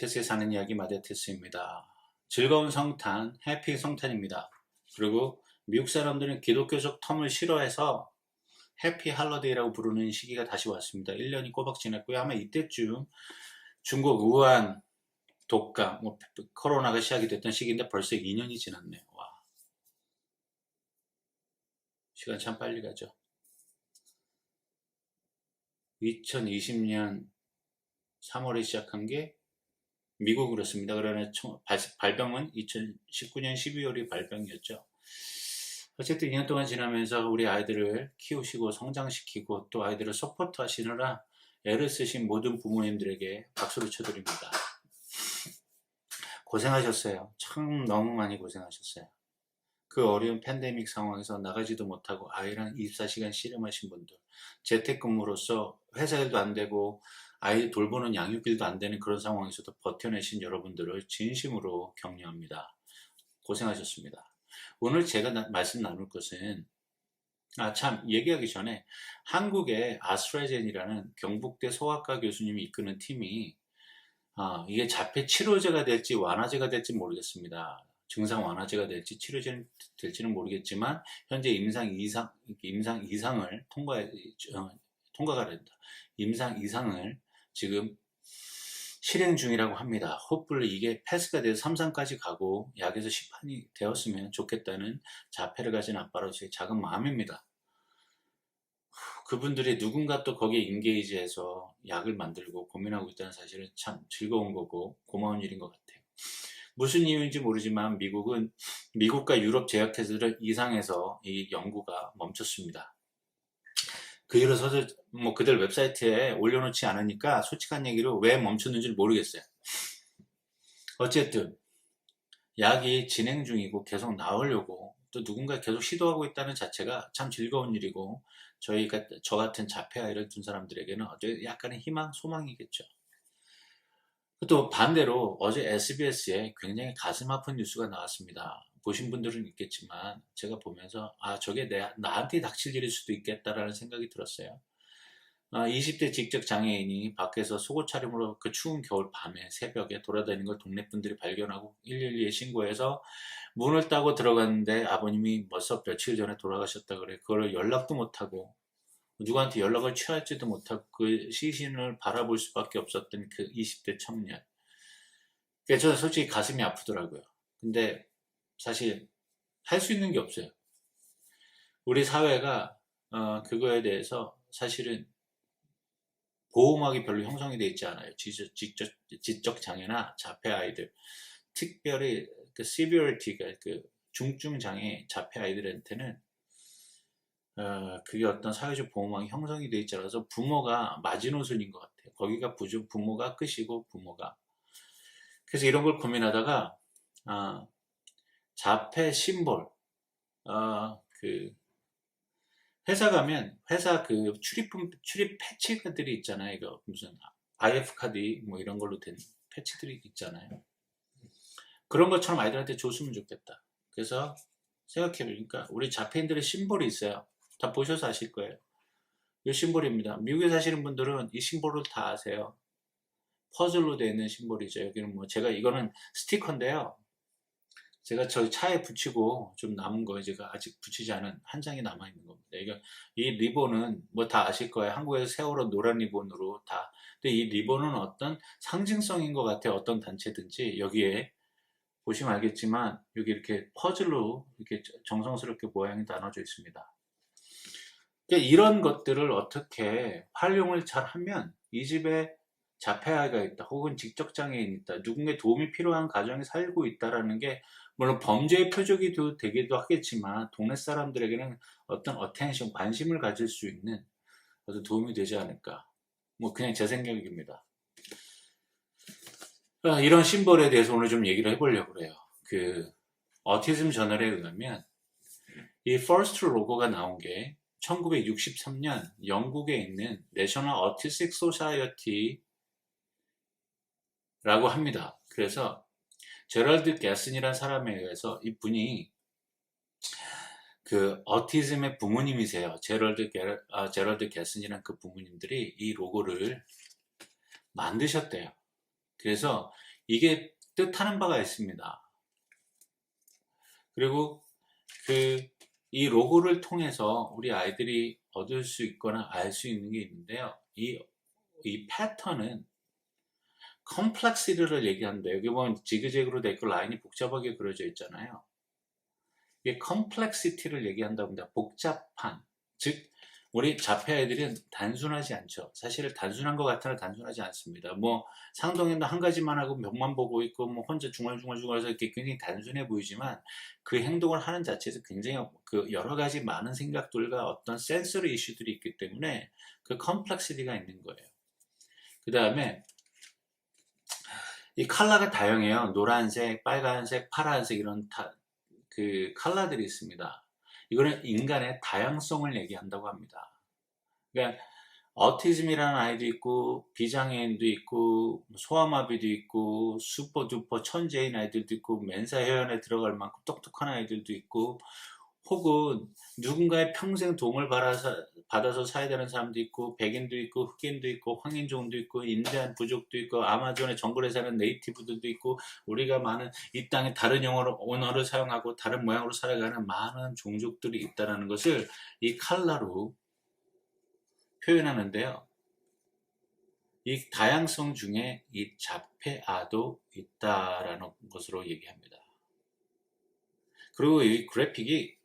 마데테스에 사는 이야기 마데테스입니다. 즐거운 성탄, 해피 성탄입니다. 그리고 미국 사람들은 기독교적 텀을 싫어해서 해피 할러데이라고 부르는 시기가 다시 왔습니다. 1년이 꼬박 지났고요. 아마 이때쯤 중국 우한 독감, 코로나가 시작이 됐던 시기인데 벌써 2년이 지났네요. 와, 시간 참 빨리 가죠. 2020년 3월에 시작한 게 미국으로습니다. 그러나 발병은 2019년 12월이 발병이었죠. 어쨌든 2년 동안 지나면서 우리 아이들을 키우시고 성장시키고 또 아이들을 서포트 하시느라 애를 쓰신 모든 부모님들에게 박수를 쳐드립니다. 고생하셨어요. 참 너무 많이 고생하셨어요. 그 어려운 팬데믹 상황에서 나가지도 못하고 아이랑 24시간 씨름하신 분들, 재택근무로서 회사 일도 안 되고 아이 돌보는 양육일도 안 되는 그런 상황에서도 버텨내신 여러분들을 진심으로 격려합니다. 고생하셨습니다. 오늘 제가 말씀 나눌 것은 참 얘기하기 전에 한국의 아스트라제네카라는 경북대 소아과 교수님이 이끄는 팀이 이게 자폐 치료제가 될지 완화제가 될지 모르겠습니다. 증상 완화제가 될지 치료제는 될지는 모르겠지만 현재 임상 이상을 통과가 된다. 임상 이상을 지금 실행 중이라고 합니다. 홈플리 이게 패스가 돼서 3상까지 가고 약에서 시판이 되었으면 좋겠다는 자폐를 가진 아빠로서의 작은 마음입니다. 그분들이 누군가 또 거기에 인게이지해서 약을 만들고 고민하고 있다는 사실은 참 즐거운 거고 고마운 일인 것 같아요. 무슨 이유인지 모르지만 미국과 유럽 제약회사들 이상해서 이 연구가 멈췄습니다. 그 일을 그들 웹사이트에 올려놓지 않으니까 솔직한 얘기로 왜 멈췄는지 모르겠어요. 어쨌든 약이 진행 중이고 계속 나오려고 또 누군가 계속 시도하고 있다는 자체가 참 즐거운 일이고 저 같은 자폐 아이를 둔 사람들에게는 약간의 희망, 소망이겠죠. 또 반대로 어제 SBS에 굉장히 가슴 아픈 뉴스가 나왔습니다. 보신 분들은 있겠지만 제가 보면서 저게 나한테 닥칠 일일 수도 있겠다라는 생각이 들었어요. 20대 지적 장애인이 밖에서 속옷 차림으로 그 추운 겨울 밤에 새벽에 돌아다니는 걸 동네 분들이 발견하고 112에 신고해서 문을 따고 들어갔는데 아버님이 며칠 전에 돌아가셨다 그래. 그걸 연락도 못하고 누구한테 연락을 취하지도 못하고 그 시신을 바라볼 수밖에 없었던 그 20대 청년. 그래서 저는 솔직히 가슴이 아프더라고요. 근데 사실 할 수 있는 게 없어요. 우리 사회가 그거에 대해서 사실은 보호막이 별로 형성이 되어 있지 않아요. 지적 장애나 자폐 아이들, 특별히 그 severity가 그 중증 장애 자폐 아이들한테는 그게 어떤 사회적 보호막이 형성이 되어 있지 않아서 부모가 마지노선인 것 같아요. 거기가 부모가 끝이고 부모가. 그래서 이런 걸 고민하다가 자폐 심볼, 그 회사 가면 회사 그 출입 패치들이 있잖아요. 이거 무슨 IF 카드 뭐 이런 걸로 된 패치들이 있잖아요. 그런 것처럼 아이들한테 줬으면 좋겠다. 그래서 생각해보니까 우리 자폐인들의 심볼이 있어요. 다 보셔서 아실 거예요. 이 심볼입니다. 미국에 사시는 분들은 이 심볼을 다 아세요. 퍼즐로 되어 있는 심볼이죠. 여기는 이거는 스티커인데요. 제가 저희 차에 붙이고 좀 남은 거에 제가 아직 붙이지 않은 한 장이 남아있는 겁니다. 이 리본은 다 아실 거예요. 한국에서 세월호 노란 리본으로 다. 근데 이 리본은 어떤 상징성인 것 같아요. 어떤 단체든지 여기에 보시면 알겠지만 여기 이렇게 퍼즐로 이렇게 정성스럽게 모양이 나눠져 있습니다. 그러니까 이런 것들을 어떻게 활용을 잘 하면 이 집에 자폐아이가 있다 혹은 지적장애인이 있다 누군가의 도움이 필요한 가정에 살고 있다라는 게 물론 범죄의 표적이 되기도 하겠지만 동네 사람들에게는 어떤 어텐션 관심을 가질 수 있는 어떤 도움이 되지 않을까 그냥 제 생각입니다. 이런 심벌에 대해서 오늘 좀 얘기를 해보려고 해요. 그 어티즘 저널에 의하면 이 퍼스트 로고가 나온 게 1963년 영국에 있는 내셔널 어티스틱 소사이어티라고 합니다. 그래서 제럴드 게슨이라는 사람에 의해서 이분이 그 어티즘의 부모님이세요. 제럴드 게슨이라는 그 부모님들이 이 로고를 만드셨대요. 그래서 이게 뜻하는 바가 있습니다. 그리고 이 로고를 통해서 우리 아이들이 얻을 수 있거나 알 수 있는 게 있는데요. 이 패턴은 컴플렉시티를 얘기하는데, 여기 보면 지그재그로 돼 있고 라인이 복잡하게 그려져 있잖아요. 이게 컴플렉시티를 얘기한다고 합니다. 복잡한, 즉 우리 자폐 아이들은 단순하지 않죠. 사실 단순한 것 같으나 단순하지 않습니다. 뭐 상동에도 한 가지만 하고 벽만 보고 있고 뭐 혼자 중얼중얼중얼해서 이렇게 굉장히 단순해 보이지만, 그 행동을 하는 자체에서 굉장히 그 여러 가지 많은 생각들과 어떤 센서리 이슈들이 있기 때문에 그 컴플렉시티가 있는 거예요. 그 다음에 이 컬러가 다양해요. 노란색, 빨간색, 파란색 이런 그 컬러들이 있습니다. 이거는 인간의 다양성을 얘기한다고 합니다. 그러니까 어티즘이라는 아이도 있고, 비장애인도 있고, 소아마비도 있고, 슈퍼두퍼 천재인 아이들도 있고, 멘사회원에 들어갈 만큼 똑똑한 아이들도 있고, 혹은 누군가의 평생 도움을 받아서 사야 되는 사람도 있고, 백인도 있고, 흑인도 있고, 황인종도 있고, 인디안 부족도 있고, 아마존의 정글에 사는 네이티브들도 있고, 우리가 많은 이 땅에 다른 언어를 사용하고 다른 모양으로 살아가는 많은 종족들이 있다는 것을 이 컬러로 표현하는데요. 이 다양성 중에 이 자폐아도 있다라는 것으로 얘기합니다. 그리고 이 그래픽이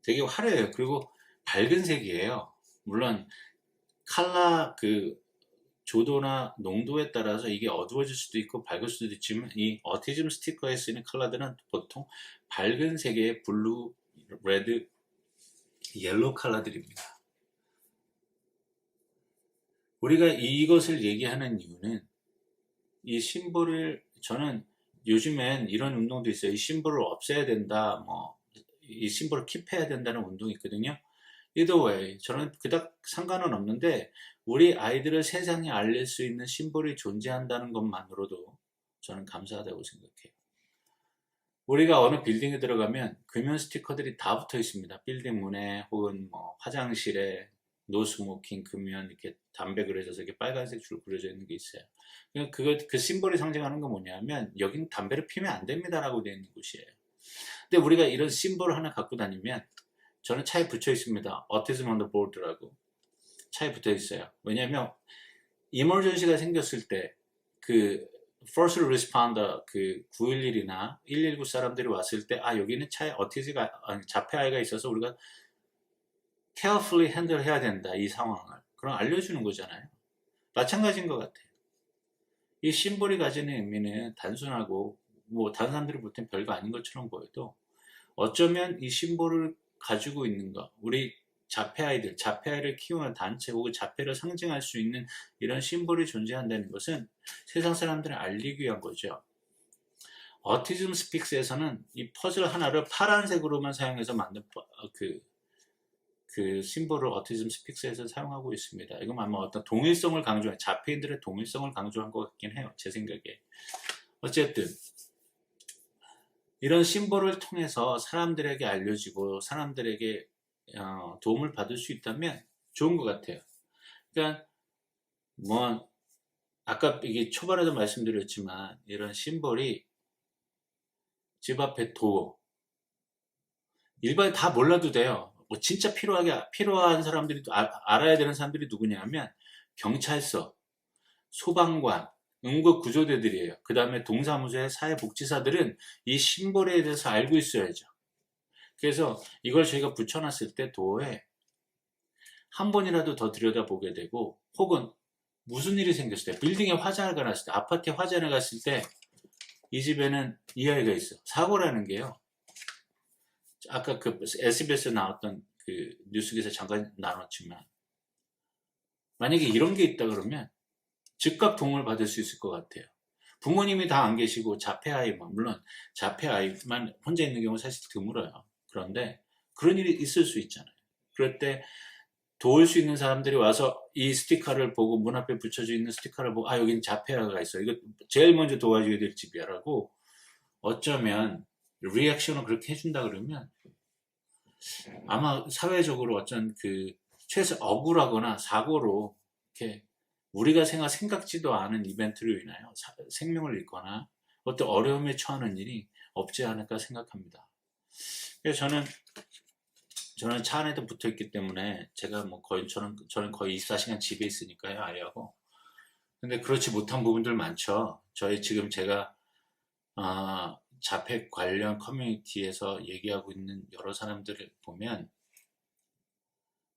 되게 화려해요. 그리고 밝은 색이에요. 물론 컬러 그 조도나 농도에 따라서 이게 어두워질 수도 있고 밝을 수도 있지만, 이 어티즘 스티커에 쓰이는 컬러들은 보통 밝은 색의 블루, 레드, 옐로우 컬러들입니다. 우리가 이것을 얘기하는 이유는, 이 심볼을, 저는 요즘엔 이런 운동도 있어요. 이 심볼을 없애야 된다, 뭐 이 심볼을 킵해야 된다는 운동이 있거든요. Either way, 저는 그닥 상관은 없는데, 우리 아이들을 세상에 알릴 수 있는 심볼이 존재한다는 것만으로도 저는 감사하다고 생각해요. 우리가 어느 빌딩에 들어가면 금연 스티커들이 다 붙어 있습니다. 빌딩 문에 혹은 뭐 화장실에 노스모킹, 금연, 이렇게 담배 그려져서 이렇게 빨간색 줄 그려져 있는 게 있어요. 그 심볼이 상징하는 건 뭐냐면, 여긴 담배를 피면 안 됩니다라고 되어 있는 곳이에요. 근데 우리가 이런 심볼을 하나 갖고 다니면, 저는 차에 붙여 있습니다. Autism on the board라고 차에 붙어 있어요. 왜냐하면 이머전시가 생겼을 때 그 first responder, 그 911이나 119 사람들이 왔을 때, 여기는 차에 자폐 아이가 있어서 우리가 carefully handle 해야 된다, 이 상황을. 그럼 알려주는 거잖아요. 마찬가지인 것 같아요. 이 심볼이 가지는 의미는 단순하고, 뭐 다른 사람들이 볼 땐 별거 아닌 것처럼 보여도, 어쩌면 이 심볼을 가지고 있는 것, 우리 자폐아이를 키우는 단체 혹은 자폐를 상징할 수 있는 이런 심볼이 존재한다는 것은 세상 사람들을 알리기 위한 거죠. 어티즘 스픽스에서는 이 퍼즐 하나를 파란색으로만 사용해서 만든 그 심볼을 어티즘 스픽스에서 사용하고 있습니다. 이건 아마 어떤 동일성을 강조한, 자폐인들의 동일성을 강조한 것 같긴 해요, 제 생각에. 어쨌든 이런 심볼을 통해서 사람들에게 알려지고 사람들에게 도움을 받을 수 있다면 좋은 것 같아요. 그러니까 뭐 아까 이게 초반에도 말씀드렸지만, 이런 심볼이 집 앞에 도어, 일반인 다 몰라도 돼요. 뭐 진짜 필요한 사람들이, 알아야 되는 사람들이 누구냐면 경찰서, 소방관, 응급구조대들이에요. 그 다음에 동사무소의 사회복지사들은 이 심볼에 대해서 알고 있어야죠. 그래서 이걸 저희가 붙여놨을 때 도어에 한 번이라도 더 들여다보게 되고, 혹은 무슨 일이 생겼을 때, 빌딩에 화재가 났을 때, 아파트에 화재가 갔을 때, 이 집에는 이 아이가 있어. 사고라는 게요. 아까 그 SBS에 나왔던 그 뉴스 기사 잠깐 나눴지만, 만약에 이런 게 있다 그러면 즉각 도움을 받을 수 있을 것 같아요. 부모님이 다 안 계시고 자폐아이만, 물론 자폐아이만 혼자 있는 경우 사실 드물어요. 그런데 그런 일이 있을 수 있잖아요. 그럴 때 도울 수 있는 사람들이 와서 이 스티커를 보고, 문 앞에 붙여져 있는 스티커를 보고, 여긴 자폐아가 있어, 이거 제일 먼저 도와줘야 될 집이야 라고 어쩌면 리액션을 그렇게 해준다 그러면, 아마 사회적으로 어쩐 그 최소 억울하거나 사고로 이렇게 우리가 생각지도 않은 이벤트로 인하여 생명을 잃거나 어떤 어려움에 처하는 일이 없지 않을까 생각합니다. 그래서 저는 차 안에도 붙어 있기 때문에 제가 뭐 거의 저는 거의 24시간 집에 있으니까요, 아이하고. 근데 그렇지 못한 부분들 많죠. 지금 제가 자폐 관련 커뮤니티에서 얘기하고 있는 여러 사람들을 보면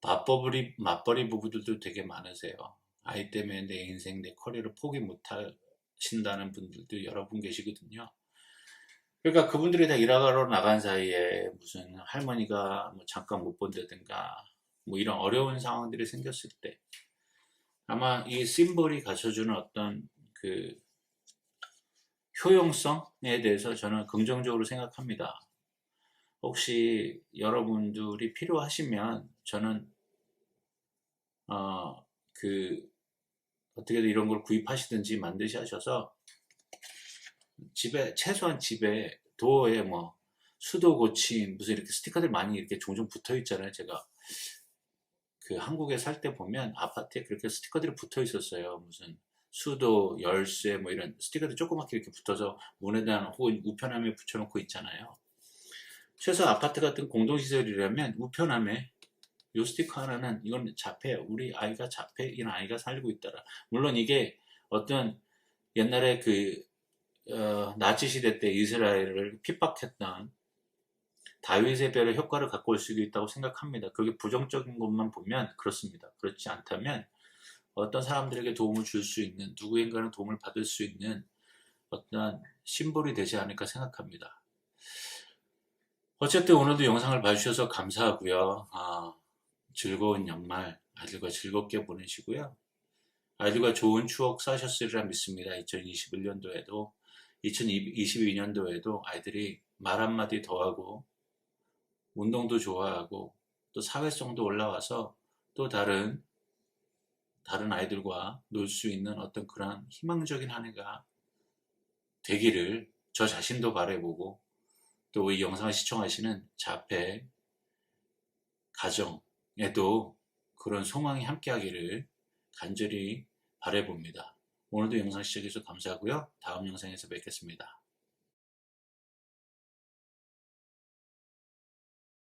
맞벌이 부부들도 되게 많으세요. 아이 때문에 내 인생, 내 커리어를 포기 못 하신다는 분들도 여러 분 계시거든요. 그러니까 그분들이 다 일하러 나간 사이에 무슨 할머니가 뭐 잠깐 못 본다든가 뭐 이런 어려운 상황들이 생겼을 때 아마 이 심볼이 갖춰주는 어떤 그 효용성에 대해서 저는 긍정적으로 생각합니다. 혹시 여러분들이 필요하시면 저는 그 어떻게든 이런 걸 구입하시든지 만드셔서 최소한 집에 도어에 뭐 수도 고침 무슨 이렇게 스티커들 많이 이렇게 종종 붙어 있잖아요. 제가 그 한국에 살 때 보면 아파트에 그렇게 스티커들이 붙어 있었어요. 무슨 수도, 열쇠 뭐 이런 스티커들 조그맣게 이렇게 붙어서 문에다 혹은 우편함에 붙여놓고 있잖아요. 최소 아파트 같은 공동시설이라면 우편함에 요 스티커 하나는 이건 자폐, 우리 아이가 자폐인 아이가 살고 있더라. 물론 이게 어떤 옛날에 나치 시대 때 이스라엘을 핍박했던 다윗의 별의 효과를 갖고 올 수도 있다고 생각합니다. 그게 부정적인 것만 보면 그렇습니다. 그렇지 않다면 어떤 사람들에게 도움을 줄 수 있는, 누구인가는 도움을 받을 수 있는 어떤 심볼이 되지 않을까 생각합니다. 어쨌든 오늘도 영상을 봐주셔서 감사하고요. 즐거운 연말 아이들과 즐겁게 보내시고요. 아이들과 좋은 추억 쌓으셨으리라 믿습니다. 2021년도에도 2022년도에도 아이들이 말 한마디 더하고 운동도 좋아하고 또 사회성도 올라와서 또 다른 아이들과 놀 수 있는 어떤 그런 희망적인 한 해가 되기를 저 자신도 바라보고 또 이 영상을 시청하시는 자폐 가정에도 그런 소망이 함께하기를 간절히 바라봅니다. 오늘도 영상 시청해주셔서 감사하고요. 다음 영상에서 뵙겠습니다.